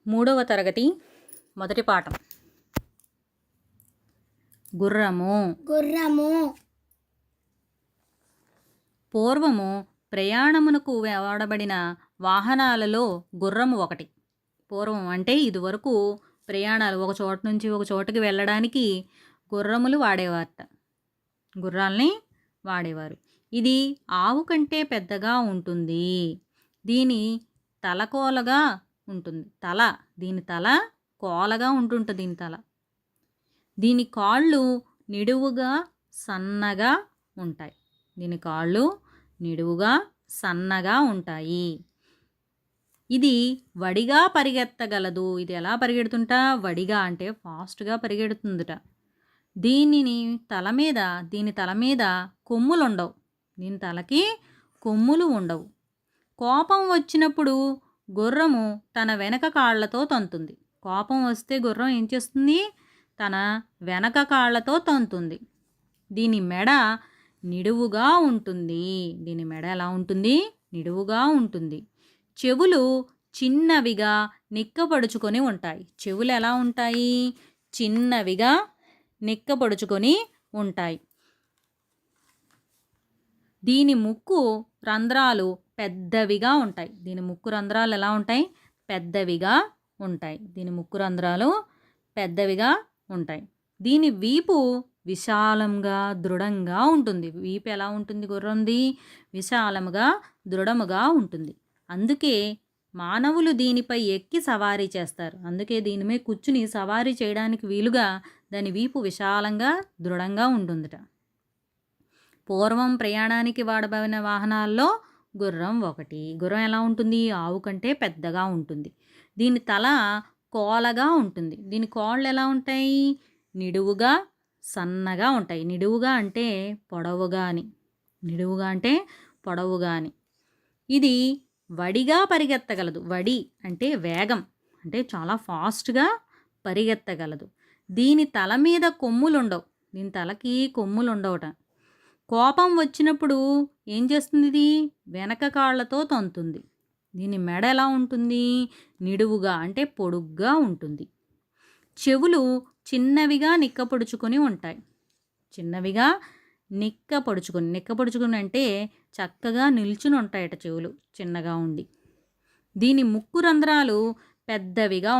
మూడవ తరగతి మొదటి పాఠం. గుర్రము. గుర్రము. పూర్వము ప్రయాణమునకు వాడబడిన వాహనాలలో గుర్రము ఒకటి. పూర్వం అంటే ఇదివరకు ప్రయాణాలు ఒక చోట నుంచి ఒక చోటుకి వెళ్ళడానికి గుర్రములు వాడేవారట. గుర్రాల్ని వాడేవారు. ఇది ఆవు కంటే పెద్దగా ఉంటుంది. దీని తలకోలగా ఉంటుంది. దీని తల కోలగా ఉంటుంటుంది. దీని తల. దీని కాళ్ళు నిడువుగా సన్నగా ఉంటాయి. దీని కాళ్ళు నిడువుగా సన్నగా ఉంటాయి. ఇది వడిగా పరిగెత్తగలదు. ఇది ఎలా పరిగెడుతుంటా? వడిగా అంటే ఫాస్ట్గా పరిగెడుతుందిట. దీని తల మీద కొమ్ములు ఉండవు. దీని తలకి కొమ్ములు ఉండవు. కోపం వచ్చినప్పుడు గుర్రము తన వెనక కాళ్లతో తంతుంది. కోపం వస్తే గుర్రం ఏం చేస్తుంది? తన వెనక కాళ్లతో తంతుంది. దీని మెడ నిడువుగా ఉంటుంది. దీని మెడ ఎలా ఉంటుంది? నిడువుగా ఉంటుంది. చెవులు చిన్నవిగా నిక్కపడుచుకొని ఉంటాయి. చెవులు ఎలా ఉంటాయి? చిన్నవిగా నిక్కపడుచుకొని ఉంటాయి. దీని ముక్కు రంధ్రాలు పెద్దవిగా ఉంటాయి. దీని ముక్కు రంధ్రాలు ఎలా ఉంటాయి? పెద్దవిగా ఉంటాయి. దీని ముక్కు రంధ్రాలు పెద్దవిగా ఉంటాయి. దీని వీపు విశాలంగా దృఢంగా ఉంటుంది. వీపు ఎలా ఉంటుంది? గుర్రంది విశాలముగా దృఢముగా ఉంటుంది. అందుకే మానవులు దీనిపై ఎక్కి సవారీ చేస్తారు. అందుకే దీని మీద కూర్చుని సవారీ చేయడానికి వీలుగా దాని వీపు విశాలంగా దృఢంగా ఉంటుందిట. పూర్వం ప్రయాణానికి వాడబడిన వాహనాల్లో గుర్రం ఒకటి. గుర్రం ఎలా ఉంటుంది? ఆవు కంటే పెద్దగా ఉంటుంది. దీని తల కోలగా ఉంటుంది. దీని కాళ్ళు ఎలా ఉంటాయి? నిడువుగా సన్నగా ఉంటాయి. నిడువుగా అంటే పొడవుగా అని. నిడువుగా అంటే పొడవుగా అని. ఇది వడిగా పరిగెత్తగలదు. వడి అంటే వేగం, అంటే చాలా ఫాస్ట్గా పరిగెత్తగలదు. దీని తల మీద కొమ్ములు ఉండవు. దీని తలకి కొమ్ములు ఉండవట. కోపం వచ్చినప్పుడు ఏం చేస్తుంది? ఇది వెనక కాళ్లతో తంతుంది. దీని మెడ ఎలా ఉంటుంది? నిడువుగా అంటే పొడుగ్గా ఉంటుంది. చెవులు చిన్నవిగా నిక్కపొడుచుకొని ఉంటాయి. చిన్నవిగా నిక్కపొడుచుకొని అంటే చక్కగా నిల్చుని ఉంటాయట. చెవులు చిన్నగా ఉండి. దీని ముక్కు రంధ్రాలు పెద్దవిగా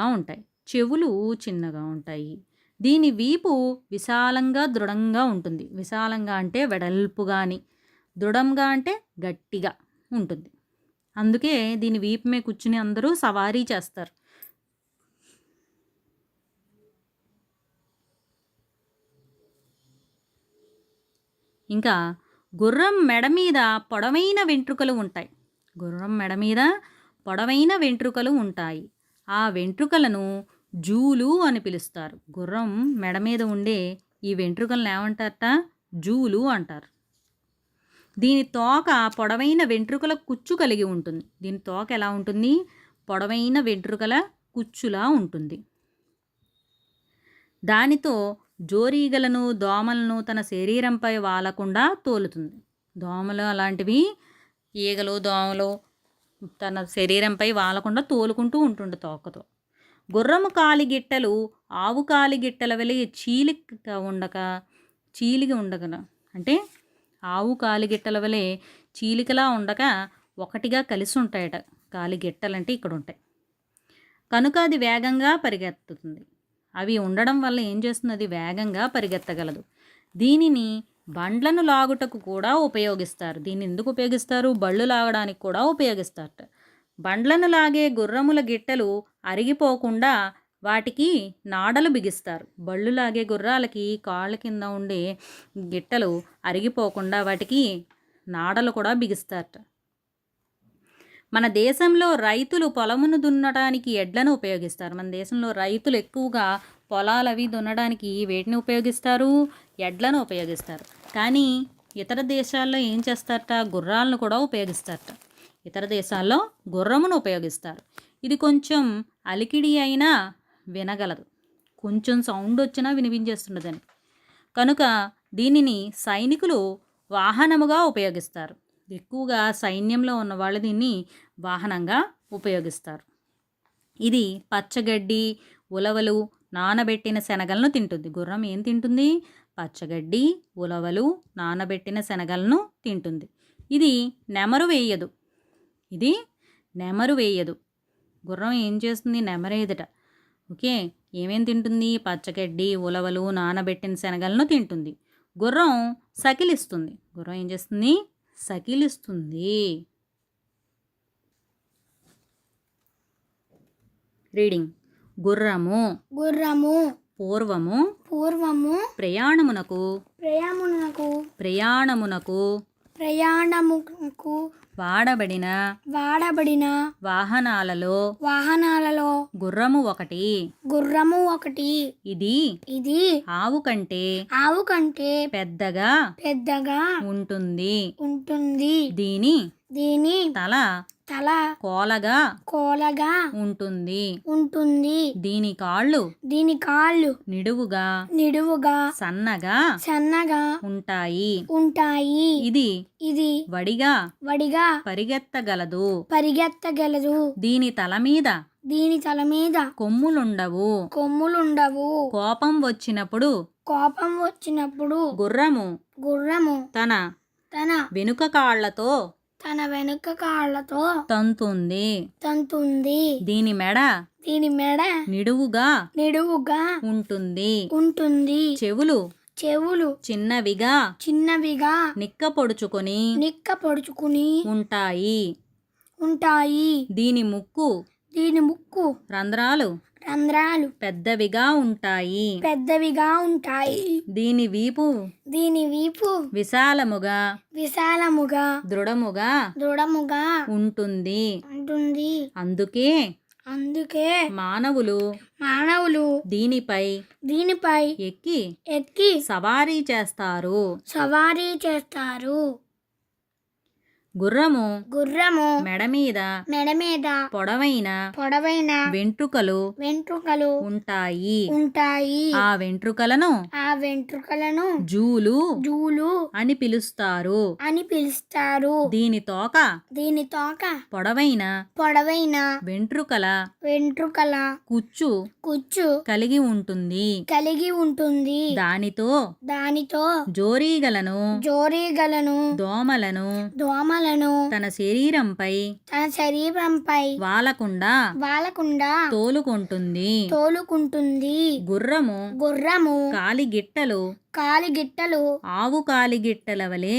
ఉంటాయి. చెవులు చిన్నగా ఉంటాయి. దీని వీపు విశాలంగా దృఢంగా ఉంటుంది. విశాలంగా అంటే వెడల్పుగా అని, దృఢంగా అంటే గట్టిగా ఉంటుంది. అందుకే దీని వీపు మీద కూర్చుని అందరూ సవారీ చేస్తారు. ఇంకా గుర్రం మెడ మీద పొడవైన వెంట్రుకలు ఉంటాయి. గుర్రం మెడ మీద పొడవైన వెంట్రుకలు ఉంటాయి. ఆ వెంట్రుకలను జూలు అని పిలుస్తారు. గుర్రం మెడ మీద ఉండే ఈ వెంట్రుకలను ఏమంటారట? జూలు అంటారు. దీని తోక పొడవైన వెంట్రుకల కుచ్చు కలిగి ఉంటుంది. దీని తోక ఎలా ఉంటుంది? పొడవైన వెంట్రుకల కుచ్చులా ఉంటుంది. దానితో జోరీగలను దోమలను తన శరీరంపై వాలకుండా తోలుతుంది. దోమలు అలాంటివి, ఈగలు దోమలు తన శరీరంపై వాలకుండా తోలుకుంటూ ఉంటుంది తోకతో. గుర్రము కాలిగిట్టలు ఆవు కాలిగిట్టల వలె చీలిగా ఉండక అంటే ఆవు కాలిగిట్టల వలె చీలికలా ఉండక ఒకటిగా కలిసి ఉంటాయట. కాలిగిట్టలంటే ఇక్కడ ఉంటాయి కనుక అది వేగంగా పరిగెత్తుతుంది. అవి ఉండడం వల్ల ఏం చేస్తుంది? అది వేగంగా పరిగెత్తగలదు. దీనిని బండ్లను లాగుటకు కూడా ఉపయోగిస్తారు. దీన్ని ఎందుకు ఉపయోగిస్తారు? బళ్ళు లాగడానికి కూడా ఉపయోగిస్తారట. బండ్లను లాగే గుర్రముల గిట్టలు అరిగిపోకుండా వాటికి నాడలు బిగిస్తారు. బళ్ళు లాగే గుర్రాలకి కాళ్ళ కింద ఉండే గిట్టలు అరిగిపోకుండా వాటికి నాడలు కూడా బిగిస్తారట. మన దేశంలో రైతులు పొలమును దున్నడానికి ఎడ్లను ఉపయోగిస్తారు. మన దేశంలో రైతులు ఎక్కువగా పొలాలు అవి దున్నడానికి వేటిని ఉపయోగిస్తారు? ఎడ్లను ఉపయోగిస్తారు. కానీ ఇతర దేశాల్లో ఏం చేస్తారట? గుర్రాలను కూడా ఉపయోగిస్తారట. ఇతర దేశాల్లో గుర్రమును ఉపయోగిస్తారు. ఇది కొంచెం అలికిడి అయినా వినగలదు. కొంచెం సౌండ్ వచ్చినా వినిపించేస్తుండదని. కనుక దీనిని సైనికులు వాహనముగా ఉపయోగిస్తారు. ఎక్కువగా సైన్యంలో ఉన్నవాళ్ళు దీన్ని వాహనంగా ఉపయోగిస్తారు. ఇది పచ్చగడ్డి, ఉలవలు, నానబెట్టిన శనగలను తింటుంది. గుర్రం ఏం తింటుంది? పచ్చగడ్డి, ఉలవలు, నానబెట్టిన శనగలను తింటుంది. ఇది నెమరు వేయదు. ఇది నెమరు వేయదు. గుర్రం ఏం చేస్తుంది? నెమరేదట. ఓకే, ఏమేం తింటుంది? పచ్చగడ్డి, ఉలవలు, నానబెట్టిన శనగలను తింటుంది. గుర్రం సకిలిస్తుంది. గుర్రం ఏం చేస్తుంది? సకిలిస్తుంది. రీడింగ్. గుర్రము గుర్రము పూర్వము పూర్వము ప్రయాణమునకు ప్రయాణమునకు ప్రయాణమునకు ప్రయాణమునకు వాడబడిన వాడబడిన వాహనాలలో గుర్రము ఒకటి. గుర్రము ఒకటి. ఇది ఇది ఆవు కంటే పెద్దగా ఉంటుంది. దీని దీని తల తల కోలగా ఉంటుంది. దీని కాళ్ళు నిడువుగా సన్నగా ఉంటాయి. ఇది వడిగా పరిగెత్తగలదు. దీని తల మీద కొమ్ములుండవు. కోపం వచ్చినప్పుడు గుర్రము తన వెనుక కాళ్ళతో తంతుంది. దీని మెడ నిడువుగా ఉంటుంది. చెవులు చిన్నవిగా నిక్కపొడుచుకొని ఉంటాయి. దీని ముక్కు రంధ్రాలు పెద్దవిగా ఉంటాయి. దీని వీపు విశాలముగా దృఢముగా ఉంటుంది. అందుకే మానవులు దీనిపై ఎక్కి సవారీ చేస్తారు. గుర్రము మెడ మీద పొడవైన వెంట్రుకలు ఉంటాయి. ఆ వెంట్రుకలను జూలు అని పిలుస్తారు. దీని తోక పొడవైన వెంట్రుకల కుచ్చు కలిగి ఉంటుంది. దానితో జోరీగలను దోమలను తన శరీరంపై వాలకుండా తోలుకుంటుంది. గుర్రము కాలిగిట్టలు ఆవు కాలిగిట్టల వలె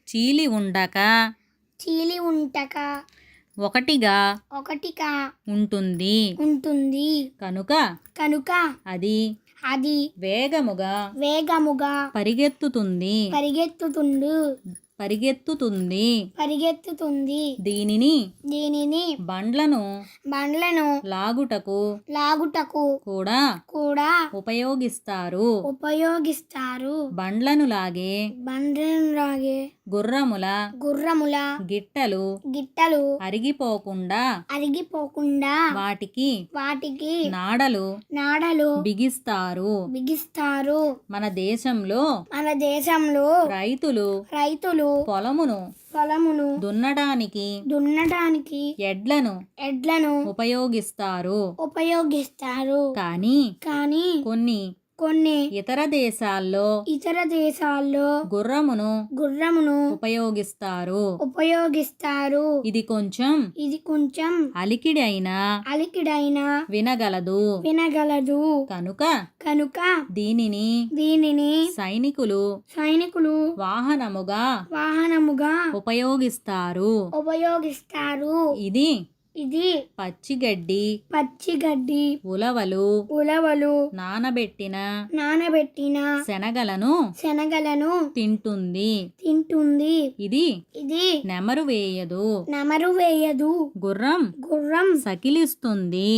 చీలి ఉండక ఒకటిగా ఉంటుంది. కనుక అది వేగముగా పరిగెత్తుతుంది. దీనిని బండ్లను లాగుటకు కూడా ఉపయోగిస్తారు. బండ్లను లాగే గుర్రముల గిట్టలు అరిగిపోకుండా వాటికి నాడలు బిగిస్తారు. మన దేశంలో రైతులు పొలమును దున్నడానికి ఎడ్లను ఉపయోగిస్తారు. కానీ కొన్ని ఇతర దేశాల్లో గుర్రమును ఉపయోగిస్తారు. ఇది కొంచెం అలికిడైన వినగలదు. కనుక దీనిని సైనికులు వాహనముగా ఉపయోగిస్తారు. ఇది పచ్చిగడ్డి ఉలవలు నానబెట్టిన శనగలను తింటుంది. ఇది నెమరు వేయదు. గుర్రం సకిలిస్తుంది.